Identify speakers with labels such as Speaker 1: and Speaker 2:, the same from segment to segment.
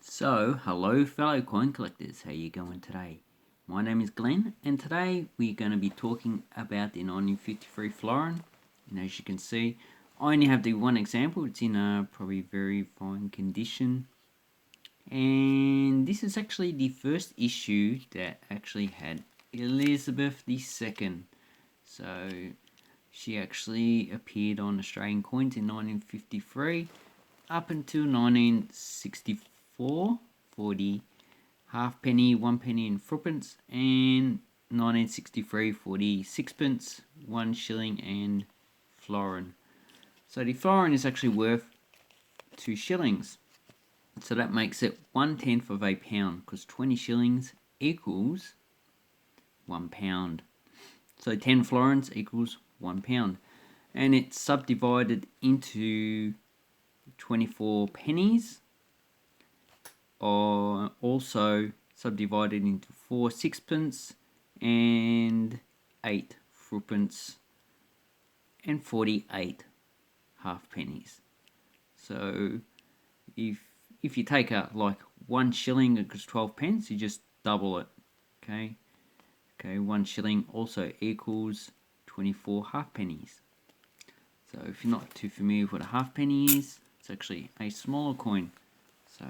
Speaker 1: So, hello fellow coin collectors, how you going today? My name is Glenn, and today we're going to be talking about the 1953 Florin. And as you can see, I only have the one example. It's in a probably very fine condition. And this is actually the first issue that actually had Elizabeth II. So, she actually appeared on Australian coins in 1953 up until 1964 for the halfpenny, 1 penny and threepence, and 1963 for the sixpence, 1 shilling and florin. So the florin is actually worth 2 shillings. So that makes it 1/10 of a pound, because 20 shillings equals 1 pound. So 10 florins equals 1 pound. And it's subdivided into 24 pennies, or also subdivided into 4 sixpence and 8 threepence and 48 halfpennies. So if you take a like 1 shilling equals 12 pence, you just double it. Okay, 1 shilling also equals 24 halfpennies. So if you're not too familiar with what a halfpenny is, it's actually a smaller coin. So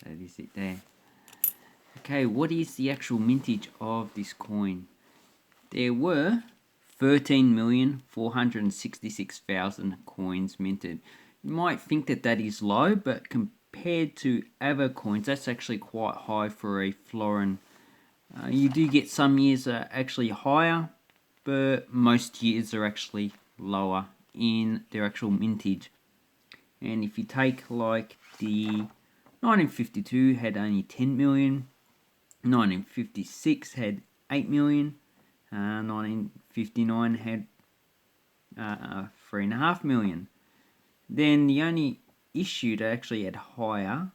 Speaker 1: that is it there. Okay, what is the actual mintage of this coin? There were 13,466,000 coins minted. You might think that that is low, but compared to other coins, that's actually quite high for a florin. You do get some years that are actually higher, but most years are actually lower in their actual mintage. And if you take like the 1952 had only 10 million, 1956 had 8 million, 1959 had 3.5 million. Then the only issue that actually had higher,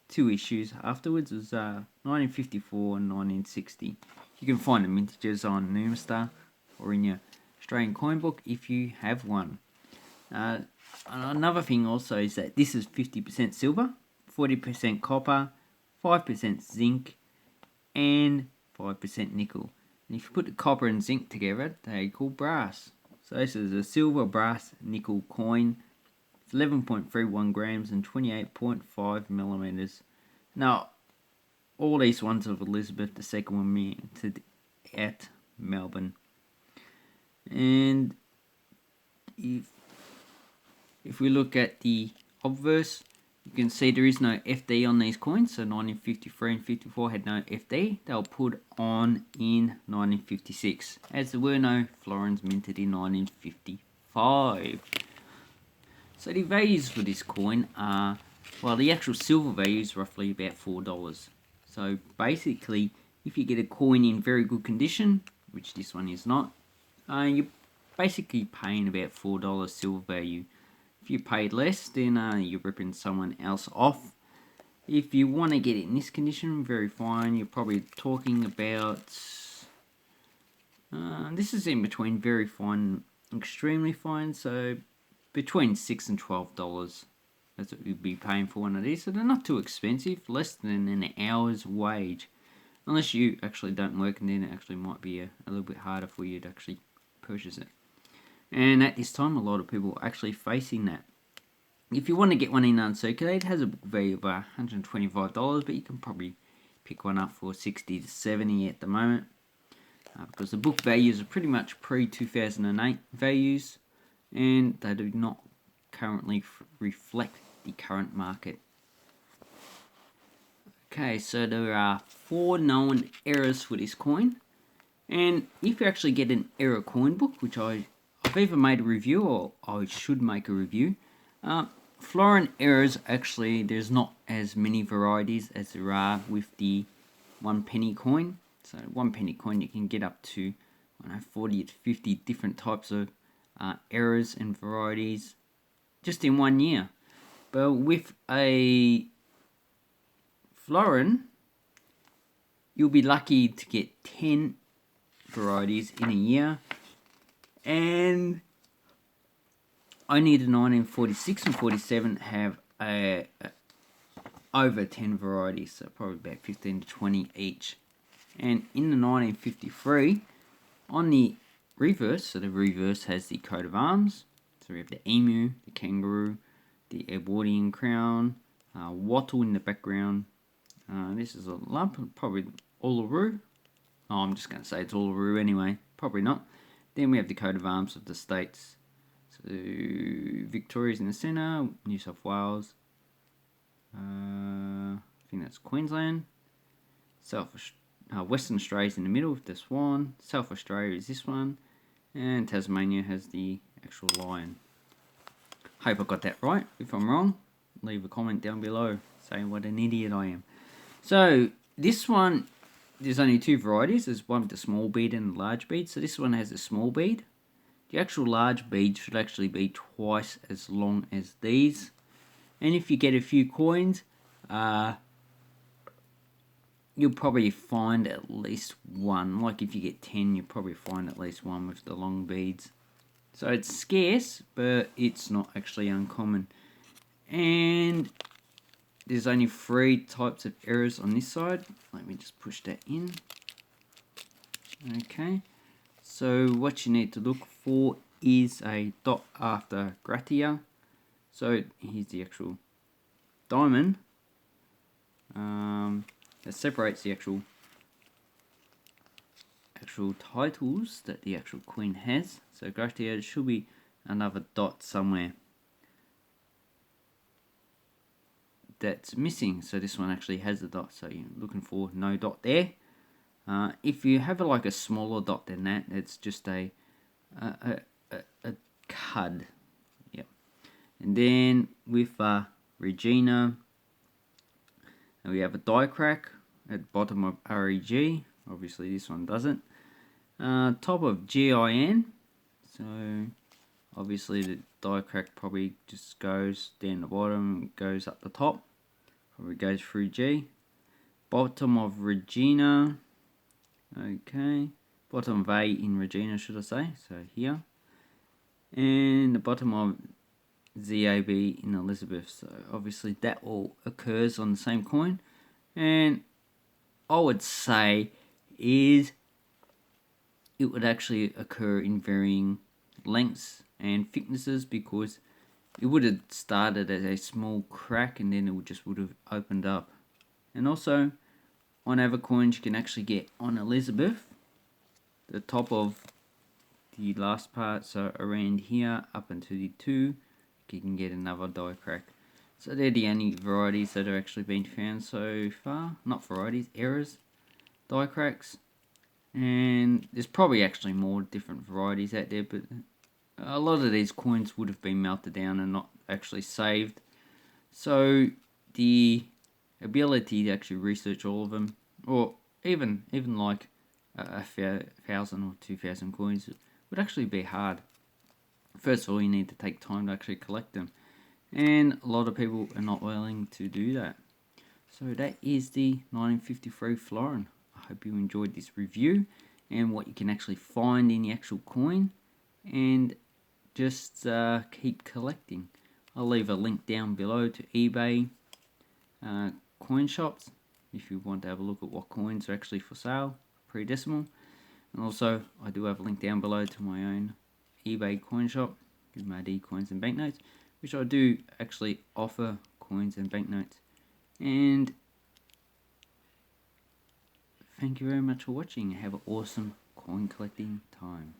Speaker 1: 2 issues afterwards, was 1954 and 1960. You can find the mintages on Numistar or in your Australian coin book if you have one. Another thing also is that this is 50% silver, 40% copper, 5% zinc, and 5% nickel. And if you put the copper and zinc together, they equal brass. So this is a silver, brass, nickel coin. It's 11.31 grams and 28.5 millimeters. Now, all these ones of Elizabeth II were minted at Melbourne. And if we look at the obverse, you can see there is no FD on these coins. So 1953 and 54 had no FD. They were put on in 1956, as there were no florins minted in 1955. So the values for this coin are, well, the actual silver value is roughly about $4. So basically, if you get a coin in very good condition, which this one is not, you're basically paying about $4 silver value. If you paid less, then you're ripping someone else off. If you want to get it in this condition, very fine. You're probably talking about, this is in between very fine and extremely fine, so between $6 and $12. That's what you'd be paying for one of these. So they're not too expensive, less than an hour's wage. Unless you actually don't work, and then it actually might be a little bit harder for you to actually purchase it. And at this time, a lot of people are actually facing that. If you want to get one in uncirculated, it has a book value of $125, but you can probably pick one up for $60 to $70 at the moment. Because the book values are pretty much pre-2008 values, and they do not currently reflect the current market. Okay, so there are 4 known errors for this coin. And if you actually get an error coin book, which I've either made a review or I should make a review, florin errors, actually there's not as many varieties as there are with the 1 penny coin. So 1 penny coin, you can get up to 40 to 50 different types of errors and varieties just in 1 year. But with a florin, you'll be lucky to get 10 varieties in a year, and only the 1946 and 47 have a over 10 varieties, so probably about 15 to 20 each. And in the 1953, on the reverse, so the reverse has the coat of arms. So we have the emu, the kangaroo, the Edwardian crown, wattle in the background. This is a lump, probably Uluru. Oh, I'm just going to say it's Uluru anyway. Probably not. Then we have the coat of arms of the states. So Victoria's in the centre, New South Wales. I think that's Queensland. Western Australia's in the middle with the swan. South Australia is this one. And Tasmania has the actual lion. Hope I got that right. If I'm wrong, leave a comment down below saying what an idiot I am. So this one, there's only two varieties. There's one with the small bead and the large bead. So this one has a small bead. The actual large bead should actually be twice as long as these. And if you get a few coins, you'll probably find at least one. Like if you get 10, you'll probably find at least one with the long beads. So it's scarce, but it's not actually uncommon. And there's only 3 types of errors on this side. Let me just push that in. Okay. So what you need to look for is a dot after gratia. So here's the actual diamond. That separates the actual titles that the actual queen has. So gratia should be another dot somewhere that's missing. So this one actually has a dot. So you're looking for no dot there. If you have like a smaller dot than that, it's just a cud. Yep. And then with Regina, we have a die crack at the bottom of REG. Obviously this one doesn't. Top of GIN. So obviously the die crack probably just goes down the bottom, goes up the top. Probably goes through G. Bottom of Regina. Okay. Bottom of A in Regina, should I say. So here. And the bottom of ZAB in Elizabeth. So obviously that all occurs on the same coin. And I would say is it would actually occur in varying lengths and thicknesses, because it would have started as a small crack and then it would have opened up. And also on other coins you can actually get on Elizabeth, the top of the last part, so around here up into the 2, you can get another die crack. So they're the only varieties that are actually been found so far. Not varieties, errors, die cracks. And there's probably actually more different varieties out there, but a lot of these coins would have been melted down and not actually saved. So the ability to actually research all of them, or even like a 1,000 or 2,000 coins, would actually be hard. First of all, you need to take time to actually collect them, and a lot of people are not willing to do that. So that is the 1953 Florin. I hope you enjoyed this review and what you can actually find in the actual coin, and just keep collecting. I'll leave a link down below to eBay coin shops if you want to have a look at what coins are actually for sale, pre-decimal. And also I do have a link down below to my own eBay coin shop, MD Coins and Banknotes, which I do actually offer coins and banknotes. And thank you very much for watching. Have an awesome coin collecting time.